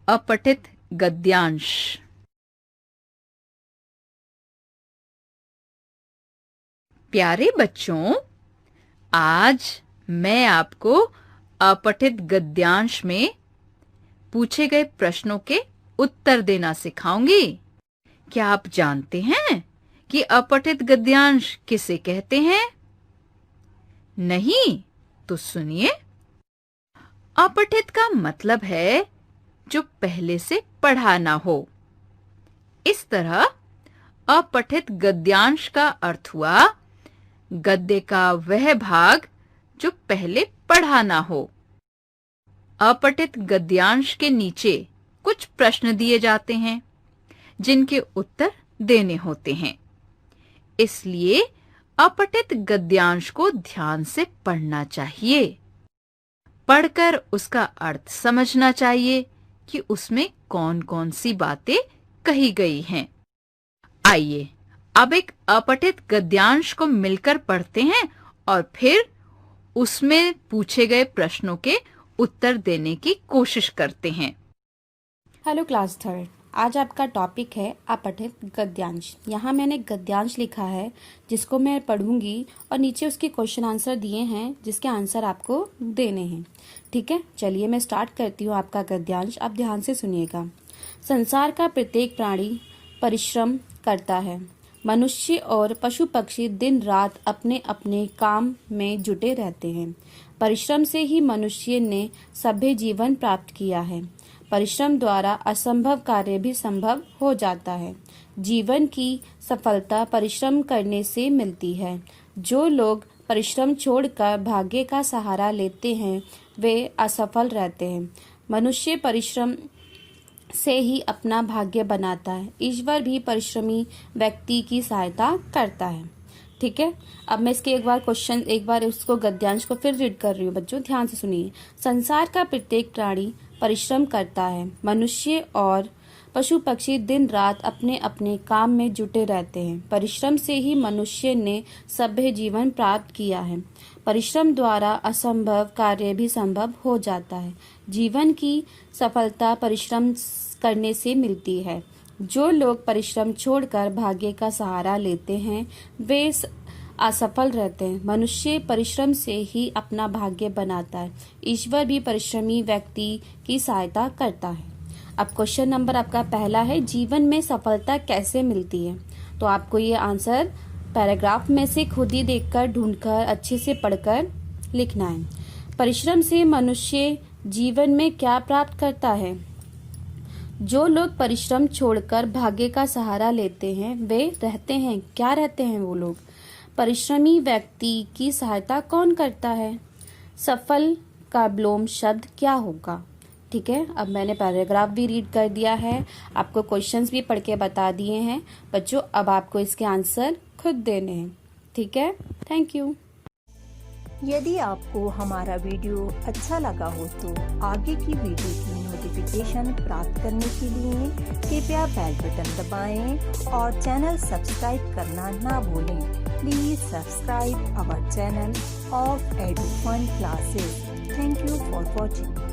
अपठित गद्यांश। प्यारे बच्चों, आज मैं आपको अपठित गद्यांश में पूछे गए प्रश्नों के उत्तर देना सिखाऊंगी। क्या आप जानते हैं कि अपठित गद्यांश किसे कहते हैं? नहीं तो सुनिए। अपठित का मतलब है जो पहले से पढ़ा ना हो। इस तरह अपठित गद्यांश का अर्थ हुआ गद्य का वह भाग जो पहले पढ़ा ना हो। अपठित गद्यांश के नीचे कुछ प्रश्न दिए जाते हैं जिनके उत्तर देने होते हैं। इसलिए अपठित गद्यांश को ध्यान से पढ़ना चाहिए। पढ़कर उसका अर्थ समझना चाहिए कि उसमें कौन-कौन सी बातें कही गई हैं। आइए अब एक अपठित गद्यांश को मिलकर पढ़ते हैं और फिर उसमें पूछे गए प्रश्नों के उत्तर देने की कोशिश करते हैं। हेलो क्लास थर्ड, आज आपका टॉपिक है अपठित गद्यांश। यहाँ मैंने गद्यांश लिखा है जिसको मैं पढ़ूंगी और नीचे उसके क्वेश्चन आंसर दिए हैं जिसके आंसर आपको देने हैं। ठीक है, चलिए मैं स्टार्ट करती हूँ आपका गद्यांश। आप ध्यान से सुनिएगा। संसार का प्रत्येक प्राणी परिश्रम करता है। मनुष्य और पशु पक्षी दिन रात अपने अपने काम में जुटे रहते हैं। परिश्रम से ही मनुष्य ने सभ्य जीवन प्राप्त किया है। परिश्रम द्वारा असंभव कार्य भी संभव हो जाता है। जीवन की सफलता परिश्रम करने से मिलती है। जो लोग परिश्रम छोड़कर भाग्य का सहारा लेते हैं वे असफल रहते हैं। मनुष्य परिश्रम से ही अपना भाग्य बनाता है। ईश्वर भी परिश्रमी व्यक्ति की सहायता करता है। ठीक है, अब मैं इसके एक बार उसको गद्यांश को फिर रीड कर रही हूँ। बच्चों ध्यान से सुनिए। संसार का प्रत्येक प्राणी परिश्रम करता है। मनुष्य और पशु पक्षी दिन रात अपने अपने काम में जुटे रहते हैं। परिश्रम से ही मनुष्य ने सभ्य जीवन प्राप्त किया है। परिश्रम द्वारा असंभव कार्य भी संभव हो जाता है। जीवन की सफलता परिश्रम करने से मिलती है। जो लोग परिश्रम छोड़कर भाग्य का सहारा लेते हैं वे असफल रहते हैं। मनुष्य परिश्रम से ही अपना भाग्य बनाता है। ईश्वर भी परिश्रमी व्यक्ति की सहायता करता है। अब क्वेश्चन नंबर आपका पहला है, जीवन में सफलता कैसे मिलती है? तो आपको ये आंसर पैराग्राफ में से खुद ही देखकर, ढूंढकर, अच्छे से पढ़कर लिखना है। परिश्रम से मनुष्य जीवन में क्या प्राप्त करता है? जो लोग परिश्रम छोड़कर भाग्य का सहारा लेते हैं वे रहते हैं, क्या रहते हैं वो लोग? परिश्रमी व्यक्ति की सहायता कौन करता है? सफल का विलोम शब्द क्या होगा? ठीक है, अब मैंने पैराग्राफ भी रीड कर दिया है, आपको क्वेश्चंस भी पढ़ के बता दिए हैं। बच्चों अब आपको इसके आंसर खुद देने हैं। ठीक है, थैंक यू। यदि आपको हमारा वीडियो अच्छा लगा हो तो आगे की वीडियो की नोटिफिकेशन प्राप्त करने के लिए कृपया बेल बटन दबाएं और चैनल सब्सक्राइब करना ना भूलें। Please subscribe our channel of edu fun classes. Thank you for watching.